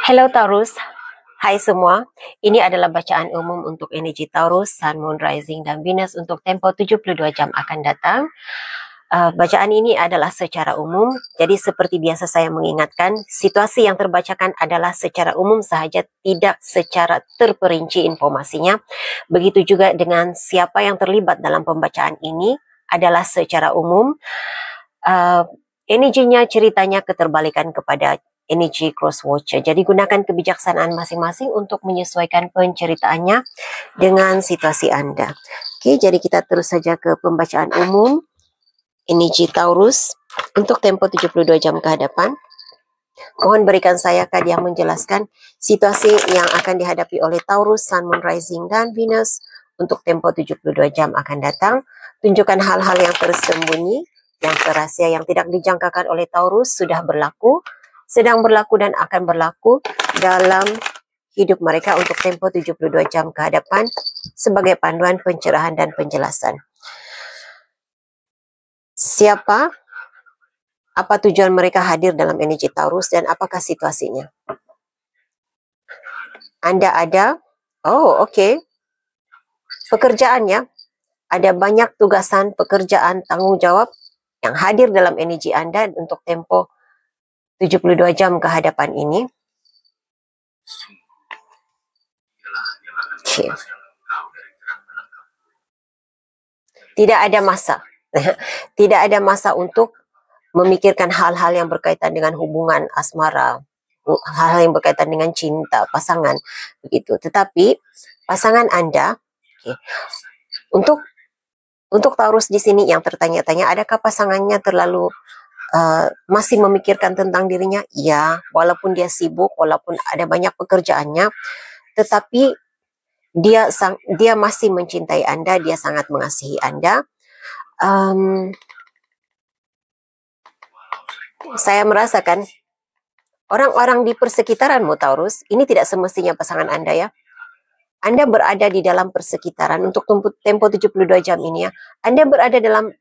Hello Taurus, hai semua. Ini adalah bacaan umum untuk energi Taurus, Sun, Moon, Rising, dan Venus untuk tempo 72 jam akan datang. Bacaan ini adalah secara umum, jadi seperti biasa saya mengingatkan, situasi yang terbacakan adalah secara umum sahaja, tidak secara terperinci informasinya. Begitu juga dengan siapa yang terlibat dalam pembacaan ini adalah secara umum. Energinya, ceritanya keterbalikan kepada energi cross watcher. Jadi gunakan kebijaksanaan masing-masing untuk menyesuaikan penceritaannya dengan situasi Anda. Oke, jadi kita terus saja ke pembacaan umum energi Taurus untuk tempo 72 jam ke hadapan. Mohon berikan saya kad yang menjelaskan situasi yang akan dihadapi oleh Taurus, Sun, Moon, Rising, dan Venus untuk tempo 72 jam akan datang. Tunjukkan hal-hal yang tersembunyi, yang rahasia, yang tidak dijangkakan oleh Taurus sudah berlaku, sedang berlaku, dan akan berlaku dalam hidup mereka untuk tempo 72 jam ke hadapan sebagai panduan pencerahan dan penjelasan. Siapa, apa tujuan mereka hadir dalam energi Taurus, dan apakah situasinya? Anda ada, pekerjaannya, ada banyak tugasan, pekerjaan, tanggung jawab yang hadir dalam energi Anda untuk tempo 72 jam ke hadapan ini. Okay. Tidak ada masa. Tidak ada masa untuk memikirkan hal-hal yang berkaitan dengan hubungan asmara, hal-hal yang berkaitan dengan cinta, pasangan, begitu. Tetapi pasangan Anda, untuk Taurus di sini yang tertanya-tanya, adakah pasangannya terlalu masih memikirkan tentang dirinya? Ya, walaupun dia sibuk, walaupun ada banyak pekerjaannya, tetapi dia masih mencintai Anda, dia sangat mengasihi Anda. Saya merasakan orang-orang di persekitaranmu Taurus, ini tidak semestinya pasangan Anda ya. Anda berada di dalam persekitaran untuk tempo 72 jam ini ya. Anda berada dalam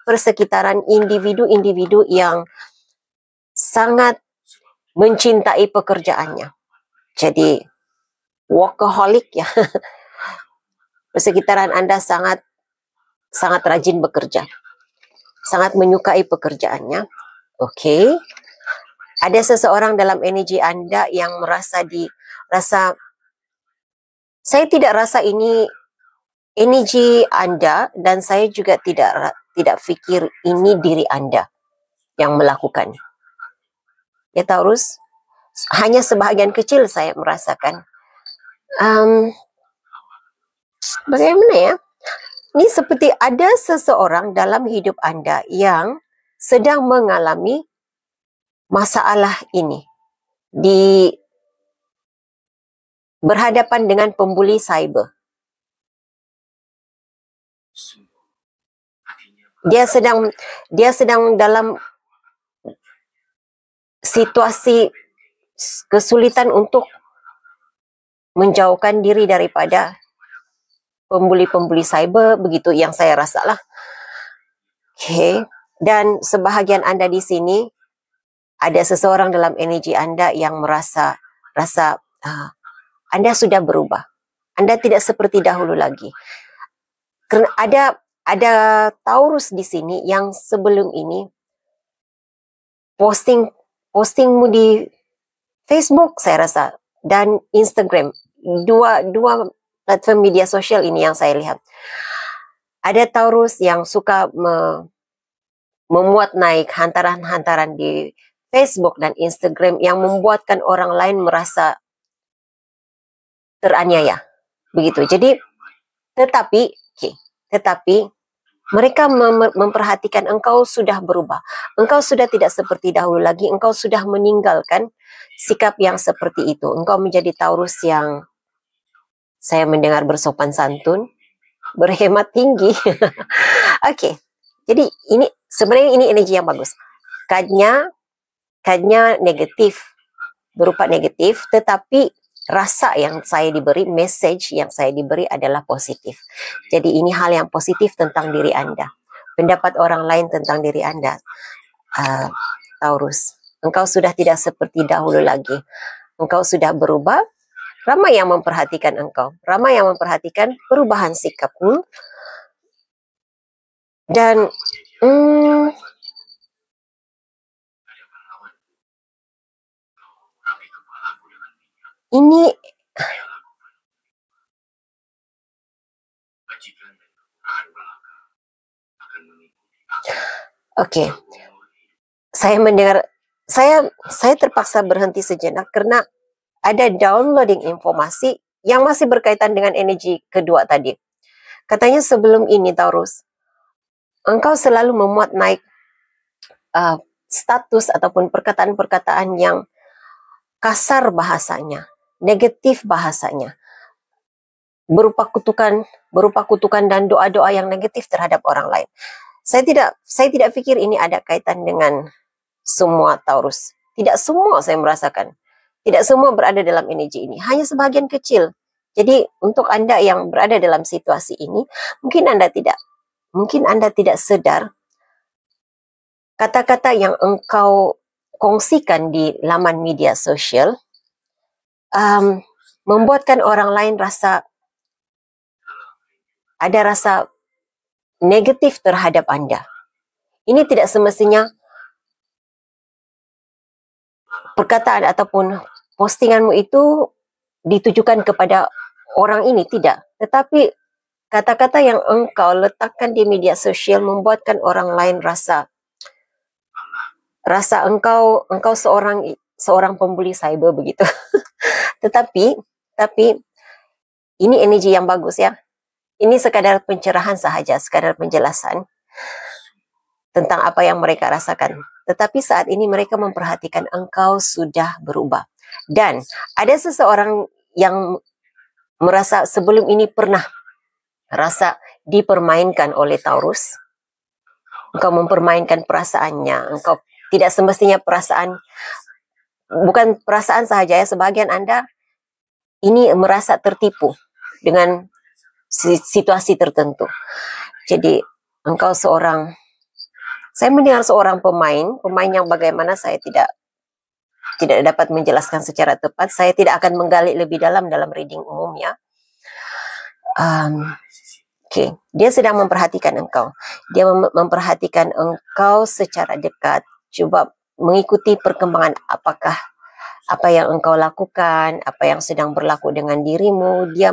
persekitaran individu-individu yang sangat mencintai pekerjaannya. Jadi workaholic ya. Persekitaran Anda sangat rajin bekerja. Sangat menyukai pekerjaannya. Oke. Ada seseorang dalam energi Anda yang saya tidak rasa ini energi Anda, dan saya juga tidak pikir ini diri Anda yang melakukan. Ya Taurus, hanya sebahagian kecil saya merasakan. Bagaimana ya? Ini seperti ada seseorang dalam hidup Anda yang sedang mengalami masalah ini, berhadapan dengan pembuli cyber. Dia sedang dalam situasi kesulitan untuk menjauhkan diri daripada pembuli-pembuli cyber, begitu yang saya rasa lah. Oke. Dan sebahagian Anda di sini, ada seseorang dalam energi Anda yang merasa Anda sudah berubah. Anda tidak seperti dahulu lagi. Karena ada Taurus di sini yang sebelum ini postingmu di Facebook saya rasa, dan Instagram, dua platform media sosial ini yang saya lihat. Ada Taurus yang suka memuat naik hantaran-hantaran di Facebook dan Instagram yang membuatkan orang lain merasa teraniaya, begitu. Jadi, tetapi mereka memperhatikan engkau sudah berubah. Engkau sudah tidak seperti dahulu lagi. Engkau sudah meninggalkan sikap yang seperti itu. Engkau menjadi Taurus yang saya mendengar bersopan santun, berhemat tinggi. Oke. Jadi sebenarnya ini energi yang bagus. Kadnya negatif, berupa negatif, tetapi rasa yang saya diberi, message yang saya diberi adalah positif. Jadi ini hal yang positif tentang diri Anda. Pendapat orang lain tentang diri Anda, Taurus. Engkau sudah tidak seperti dahulu lagi. engkau sudah berubah, ramai yang memperhatikan engkau, ramai yang memperhatikan perubahan sikapmu. Dan ini oke. Saya mendengar, saya terpaksa berhenti sejenak karena ada downloading informasi yang masih berkaitan dengan energi kedua tadi. Katanya sebelum ini Taurus, engkau selalu memuat naik status ataupun perkataan-perkataan yang kasar bahasanya, negatif bahasanya, berupa kutukan dan doa-doa yang negatif terhadap orang lain. Saya tidak pikir ini ada kaitan dengan semua Taurus. Tidak semua saya merasakan. Tidak semua berada dalam energi ini. Hanya sebagian kecil. Jadi untuk Anda yang berada dalam situasi ini, mungkin Anda tidak sadar kata-kata yang engkau kongsikan di laman media sosial membuatkan orang lain ada rasa negatif terhadap Anda. Ini tidak semestinya perkataan ataupun postinganmu itu ditujukan kepada orang ini, tidak. Tetapi kata-kata yang engkau letakkan di media sosial membuatkan orang lain rasa engkau seorang pembuli cyber begitu. Tetapi ini energi yang bagus ya. Ini sekadar pencerahan sahaja, sekadar penjelasan tentang apa yang mereka rasakan. Tetapi saat ini mereka memperhatikan engkau sudah berubah. Dan ada seseorang yang merasa sebelum ini pernah rasa dipermainkan oleh Taurus. Engkau mempermainkan perasaannya. Engkau tidak semestinya bukan perasaan sahaja ya. Sebagian Anda ini merasa tertipu dengan situasi tertentu. Jadi engkau saya mendengar seorang pemain yang bagaimana saya tidak dapat menjelaskan secara tepat. Saya tidak akan menggali lebih dalam reading umumnya. Oke. Dia sedang memperhatikan engkau. Dia memperhatikan engkau secara dekat. Coba mengikuti perkembangan apa yang engkau lakukan, apa yang sedang berlaku dengan dirimu. Dia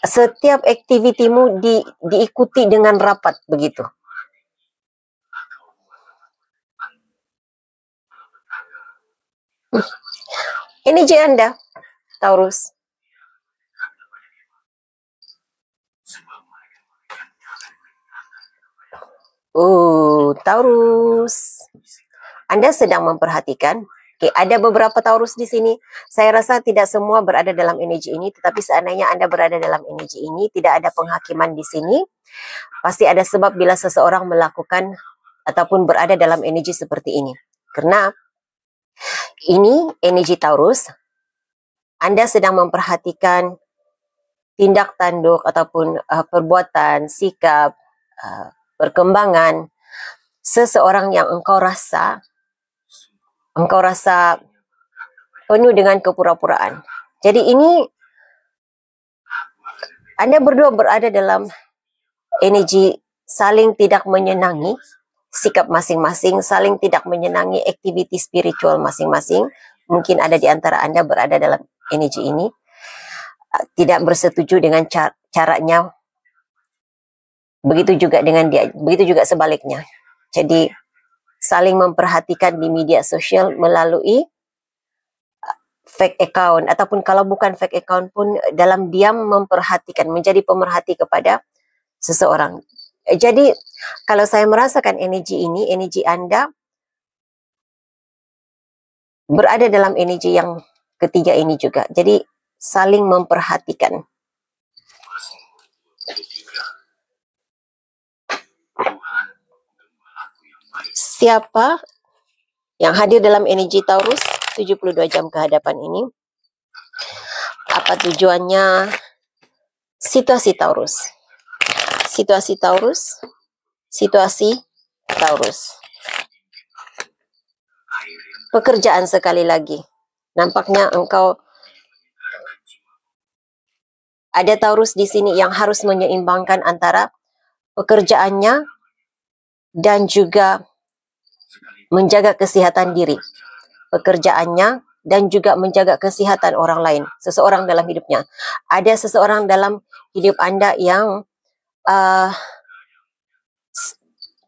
setiap aktivitimu diikuti dengan rapat begitu. Energi Anda, Taurus. Taurus. Anda sedang memperhatikan. Oke, ada beberapa Taurus di sini. Saya rasa tidak semua berada dalam energi ini, tetapi seandainya Anda berada dalam energi ini, tidak ada penghakiman di sini. Pasti ada sebab bila seseorang melakukan ataupun berada dalam energi seperti ini. Karena ini energi Taurus, Anda sedang memperhatikan tindak tanduk ataupun perbuatan, sikap, perkembangan seseorang yang engkau rasa penuh dengan kepura-puraan. Jadi ini Anda berdua berada dalam energi saling tidak menyenangi sikap masing-masing, saling tidak menyenangi aktiviti spiritual masing-masing. Mungkin ada di antara Anda berada dalam energi ini, tidak bersetuju dengan caranya. Begitu juga dengan dia, begitu juga sebaliknya. Jadi saling memperhatikan di media sosial melalui fake account, ataupun kalau bukan fake account pun dalam diam memperhatikan, menjadi pemerhati kepada seseorang. Jadi kalau saya merasakan energi ini, energi Anda berada dalam energi yang ketiga ini juga. Jadi saling memperhatikan. Siapa yang hadir dalam energi Taurus 72 jam ke hadapan ini? Apa tujuannya? Situasi Taurus. Situasi Taurus. Situasi Taurus. pekerjaan sekali lagi. Nampaknya engkau ada Taurus di sini yang harus menyeimbangkan antara pekerjaannya dan juga menjaga kesehatan diri. Pekerjaannya dan juga menjaga kesehatan orang lain, seseorang dalam hidupnya. Ada seseorang dalam hidup Anda yang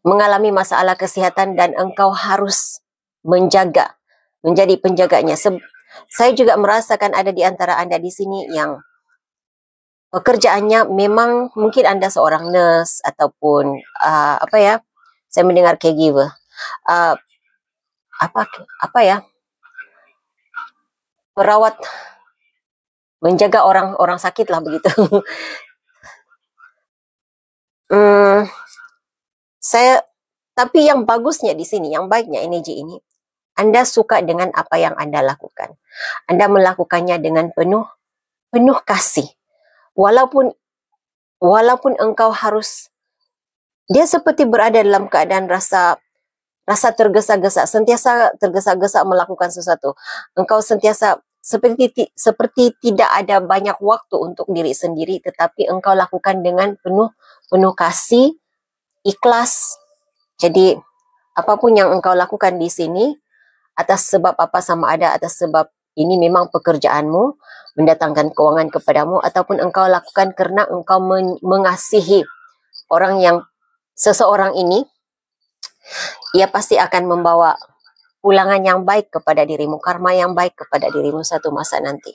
mengalami masalah kesehatan dan engkau harus menjadi penjaganya. Saya juga merasakan ada di antara Anda di sini yang pekerjaannya memang mungkin Anda seorang nurse ataupun saya mendengar caregiver. Perawat, menjaga orang sakit lah begitu. Tapi yang bagusnya di sini, yang baiknya energi ini, Anda suka dengan apa yang Anda lakukan. Anda melakukannya dengan penuh kasih. Walaupun engkau harus, dia seperti berada dalam keadaan rasa tergesa-gesa, sentiasa tergesa-gesa melakukan sesuatu. Engkau sentiasa seperti tidak ada banyak waktu untuk diri sendiri, tetapi engkau lakukan dengan penuh kasih, ikhlas. Jadi apapun yang engkau lakukan di sini, atas sebab apa, sama ada atas sebab ini memang pekerjaanmu mendatangkan keuangan kepadamu, ataupun engkau lakukan karena engkau mengasihi seseorang ini, ia pasti akan membawa ulangan yang baik kepada dirimu, karma yang baik kepada dirimu satu masa nanti.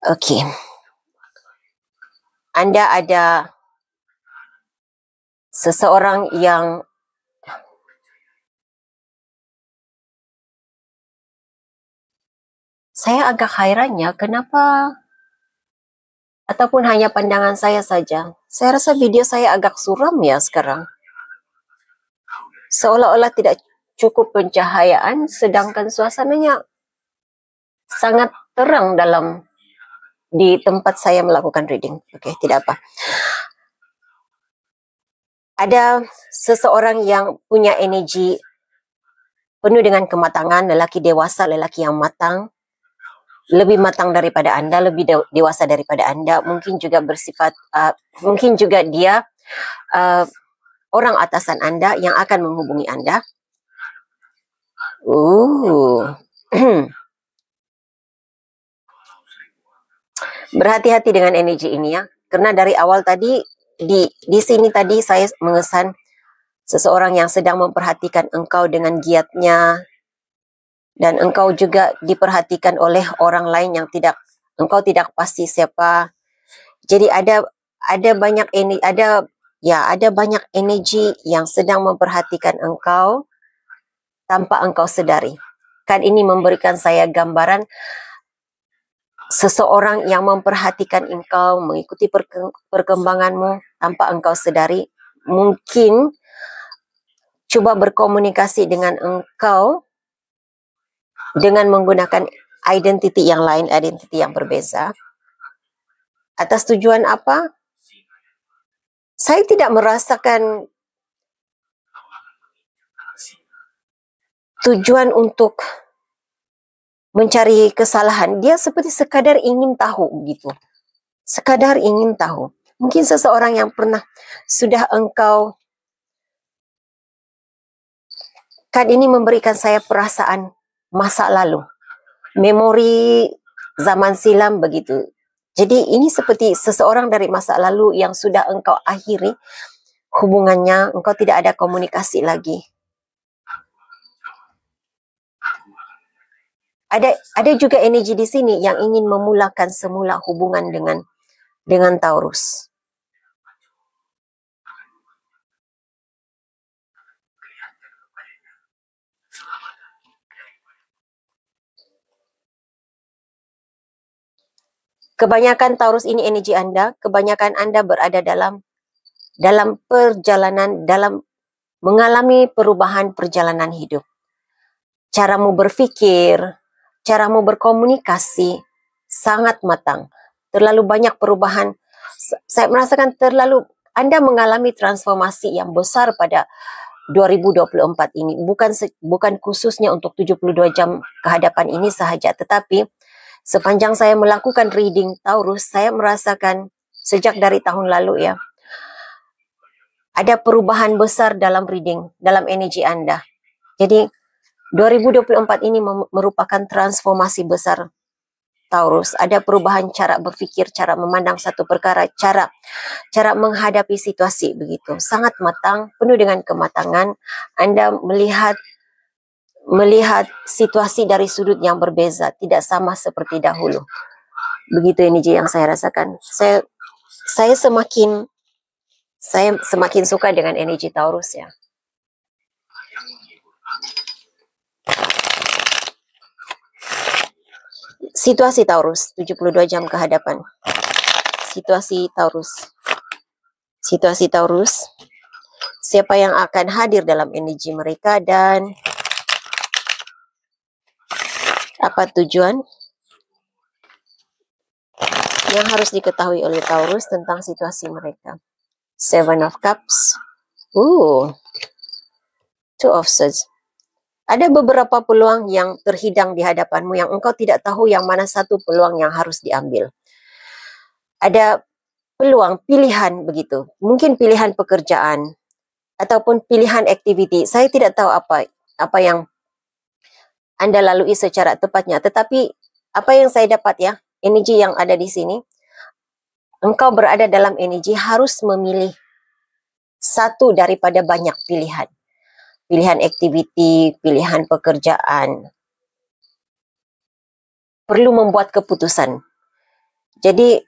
Oke. Anda ada seseorang yang saya agak hairannya, kenapa, ataupun hanya pandangan saya saja, saya rasa video saya agak suram ya sekarang. Seolah-olah tidak cukup pencahayaan, sedangkan suasananya sangat terang di tempat saya melakukan reading. Oke, tidak apa. Ada seseorang yang punya energi penuh dengan kematangan, lelaki dewasa, lelaki yang matang, lebih matang daripada Anda, lebih dewasa daripada Anda, mungkin juga bersifat, mungkin juga dia orang atasan Anda yang akan menghubungi Anda. Berhati-hati dengan energi ini ya, karena dari awal tadi di sini tadi saya mengesan seseorang yang sedang memperhatikan engkau dengan giatnya, dan engkau juga diperhatikan oleh orang lain yang engkau tidak pasti siapa. Jadi ada banyak energi yang sedang memperhatikan engkau tanpa engkau sadari. Kan ini memberikan saya gambaran seseorang yang memperhatikan engkau, mengikuti perkembanganmu tanpa engkau sadari. Mungkin coba berkomunikasi dengan engkau dengan menggunakan identiti yang lain, identiti yang berbeza. Atas tujuan apa? Saya tidak merasakan tujuan untuk mencari kesalahan. Dia seperti sekadar ingin tahu gitu. Sekadar ingin tahu. Mungkin seseorang yang pernah sudah engkau, kan ini memberikan saya perasaan masa lalu, memori zaman silam begitu. Jadi ini seperti seseorang dari masa lalu yang sudah engkau akhiri hubungannya, engkau tidak ada komunikasi lagi. Ada juga energi di sini yang ingin memulakan semula hubungan dengan Taurus. Kebanyakan Taurus ini energi Anda, kebanyakan Anda berada dalam perjalanan, dalam mengalami perubahan perjalanan hidup. Caramu berpikir, caramu berkomunikasi sangat matang. Terlalu banyak perubahan. Saya merasakan Anda mengalami transformasi yang besar pada 2024 ini. Bukan khususnya untuk 72 jam ke hadapan ini sahaja, tetapi sepanjang saya melakukan reading Taurus, saya merasakan sejak dari tahun lalu ya, ada perubahan besar dalam reading, dalam energi Anda. Jadi 2024 ini merupakan transformasi besar Taurus. Ada perubahan cara berpikir, cara memandang satu perkara, cara menghadapi situasi begitu. Sangat matang, penuh dengan kematangan. Anda melihat situasi dari sudut yang berbeza, tidak sama seperti dahulu. Begitu energi yang saya rasakan. Saya semakin suka dengan energi Taurus ya. Situasi Taurus, 72 jam ke hadapan. Situasi Taurus. Situasi Taurus. Siapa yang akan hadir dalam energi mereka dan apa tujuan yang harus diketahui oleh Taurus tentang situasi mereka. Seven of Cups. Two of Swords. Ada beberapa peluang yang terhidang di hadapanmu yang engkau tidak tahu yang mana satu peluang yang harus diambil. Ada peluang, pilihan begitu. Mungkin pilihan pekerjaan ataupun pilihan aktiviti. Saya tidak tahu apa yang Anda lalui secara tepatnya. Tetapi apa yang saya dapat ya, energi yang ada di sini, engkau berada dalam energi harus memilih satu daripada banyak pilihan. Pilihan aktiviti, pilihan pekerjaan. Perlu membuat keputusan. Jadi,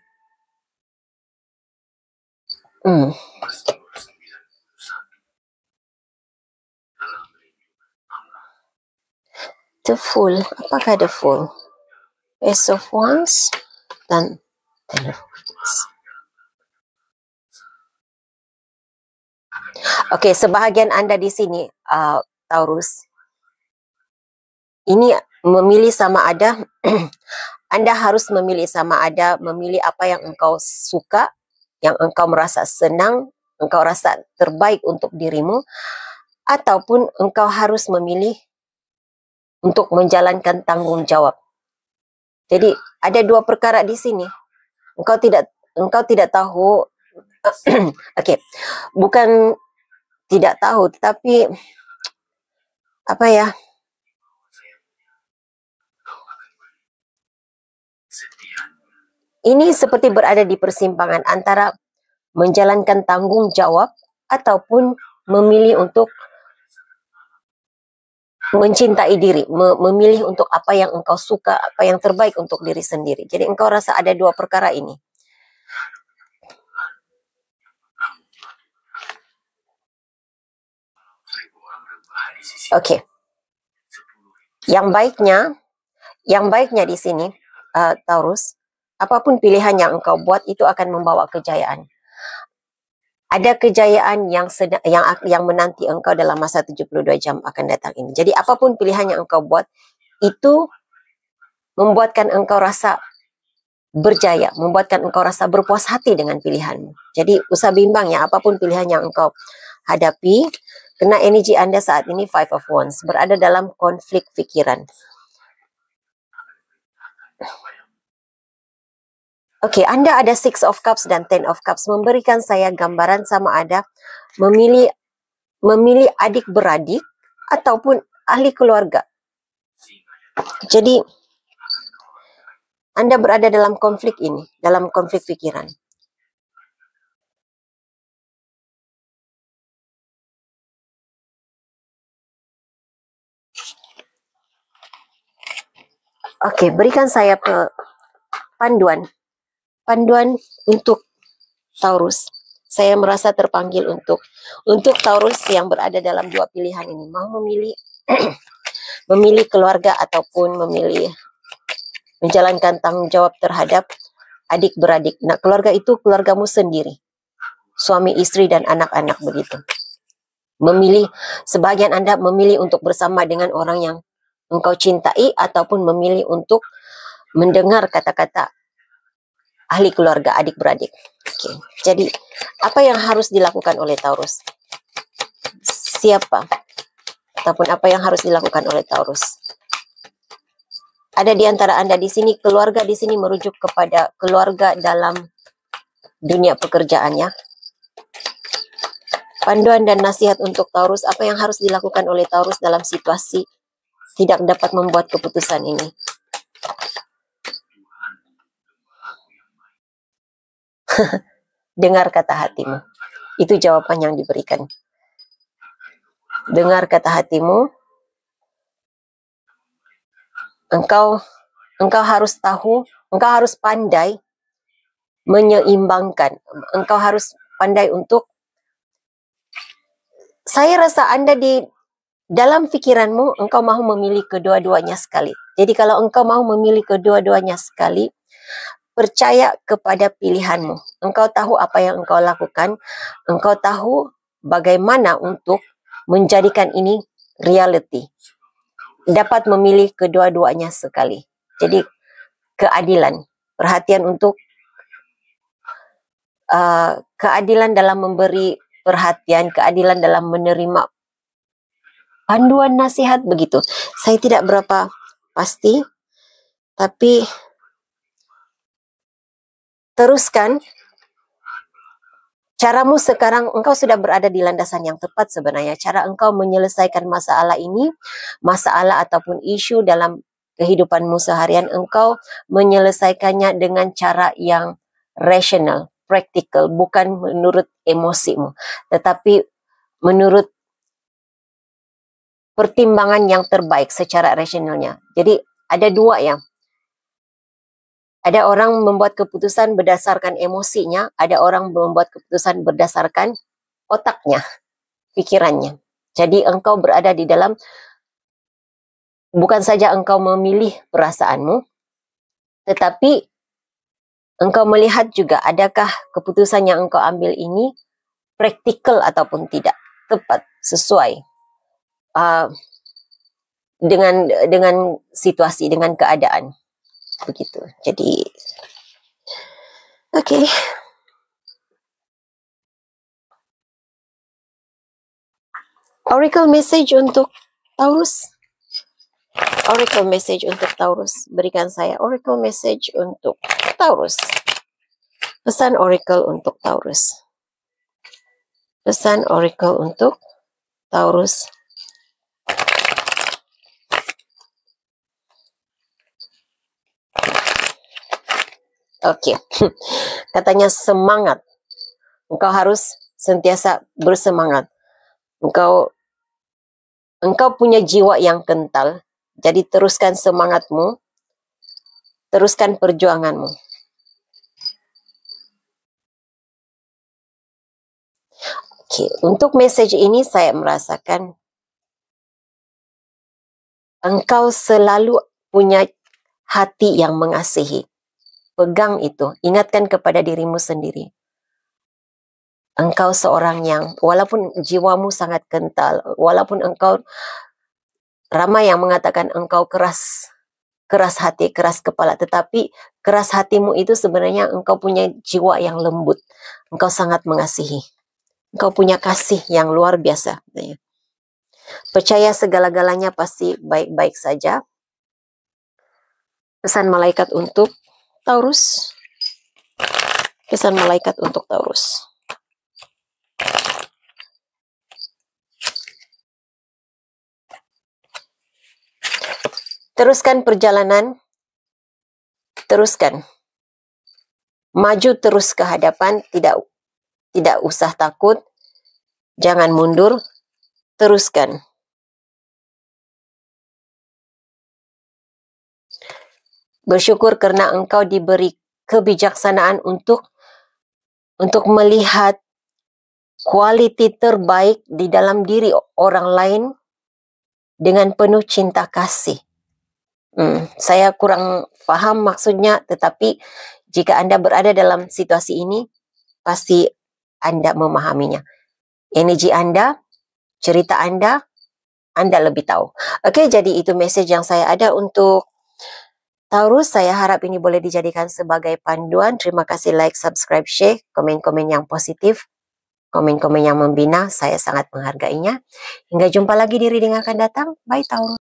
The Fool. Apakah The Fool? Ace of Wands dan Ten of Wands. Oke, sebahagian Anda di sini, Taurus, ini memilih sama ada, Anda harus memilih sama ada, memilih apa yang engkau suka, yang engkau merasa senang, engkau rasa terbaik untuk dirimu, ataupun engkau harus memilih untuk menjalankan tanggung jawab. Jadi ada dua perkara di sini. Engkau tidak tahu. Oke, bukan tidak tahu, tetapi apa ya? Ini seperti berada di persimpangan antara menjalankan tanggung jawab ataupun memilih untuk mencintai diri, memilih untuk apa yang engkau suka, apa yang terbaik untuk diri sendiri. Jadi engkau rasa ada dua perkara ini. Oke. Yang baiknya di sini, Taurus, apapun pilihan yang engkau buat itu akan membawa kejayaan. Ada kejayaan yang menanti engkau dalam masa 72 jam akan datang ini. Jadi apapun pilihan yang engkau buat itu membuatkan engkau rasa berjaya, membuatkan engkau rasa berpuas hati dengan pilihanmu. Jadi usah bimbang ya, apapun pilihan yang engkau hadapi, karena energi Anda saat ini Five of Wands, berada dalam konflik pikiran. Oke, Anda ada Six of Cups dan Ten of Cups, memberikan saya gambaran sama ada memilih adik-beradik ataupun ahli keluarga. Jadi Anda berada dalam konflik ini, dalam konflik pikiran. Oke, berikan saya panduan untuk Taurus. Saya merasa terpanggil untuk Taurus yang berada dalam dua pilihan ini, mau memilih memilih keluarga ataupun memilih menjalankan tanggung jawab terhadap adik-beradik. Nah, keluarga itu keluargamu sendiri, suami, istri, dan anak-anak begitu. Sebagian Anda memilih untuk bersama dengan orang yang engkau cintai ataupun memilih untuk mendengar kata-kata ahli keluarga, adik-beradik. Oke, jadi apa yang harus dilakukan oleh Taurus? Siapa? Ataupun apa yang harus dilakukan oleh Taurus? Ada di antara Anda di sini, keluarga di sini merujuk kepada keluarga dalam dunia pekerjaannya. Panduan dan nasihat untuk Taurus, apa yang harus dilakukan oleh Taurus dalam situasi tidak dapat membuat keputusan ini? Dengar kata hatimu. Itu jawaban yang diberikan. Dengar kata hatimu. Engkau harus tahu, engkau harus pandai menyeimbangkan. Engkau harus pandai untuk, saya rasa Anda di dalam pikiranmu, engkau mahu memilih kedua-duanya sekali. Jadi kalau engkau mahu memilih kedua-duanya sekali, percaya kepada pilihanmu. Engkau tahu apa yang engkau lakukan. Engkau tahu bagaimana untuk menjadikan ini reality. Dapat memilih kedua-duanya sekali. Jadi keadilan. Perhatian untuk keadilan dalam memberi perhatian. Keadilan dalam menerima panduan nasihat begitu. Saya tidak berapa pasti. Tapi teruskan. Caramu sekarang, engkau sudah berada di landasan yang tepat sebenarnya. Cara engkau menyelesaikan masalah ini, masalah ataupun isu dalam kehidupanmu seharian, engkau menyelesaikannya dengan cara yang rasional, praktikal, bukan menurut emosimu, tetapi menurut pertimbangan yang terbaik secara rasionalnya. Jadi ada dua ya. Ada orang membuat keputusan berdasarkan emosinya, ada orang membuat keputusan berdasarkan otaknya, pikirannya. Jadi engkau berada di dalam, bukan saja engkau memilih perasaanmu, tetapi engkau melihat juga adakah keputusan yang engkau ambil ini praktikal ataupun tidak, tepat, sesuai dengan situasi, dengan keadaan. Begitu. Jadi oke. Oracle message untuk Taurus. Oracle message untuk Taurus. Berikan saya Oracle message untuk Taurus. Pesan Oracle untuk Taurus. Pesan Oracle untuk Taurus. Oke. Katanya semangat. Engkau harus sentiasa bersemangat. Engkau punya jiwa yang kental. Jadi teruskan semangatmu. Teruskan perjuanganmu. Oke, untuk message ini saya merasakan engkau selalu punya hati yang mengasihi. Pegang itu, ingatkan kepada dirimu sendiri. Engkau seorang yang, walaupun jiwamu sangat kental, walaupun engkau, ramai yang mengatakan engkau keras hati, keras kepala, tetapi keras hatimu itu sebenarnya engkau punya jiwa yang lembut. Engkau sangat mengasihi. Engkau punya kasih yang luar biasa. Percaya segala-galanya pasti baik-baik saja. Pesan malaikat untuk Taurus. Pesan malaikat untuk Taurus. Teruskan perjalanan. Teruskan. Maju terus ke hadapan, tidak usah takut. Jangan mundur. Teruskan. Bersyukur karena engkau diberi kebijaksanaan untuk melihat kualiti terbaik di dalam diri orang lain dengan penuh cinta kasih. Saya kurang paham maksudnya, tetapi jika Anda berada dalam situasi ini, pasti Anda memahaminya. Energi Anda, cerita Anda lebih tahu. Oke, jadi itu message yang saya ada untuk Taurus, saya harap ini boleh dijadikan sebagai panduan. Terima kasih like, subscribe, share, komen-komen yang positif, komen-komen yang membina. Saya sangat menghargainya. Hingga jumpa lagi di reading akan datang. Bye Taurus.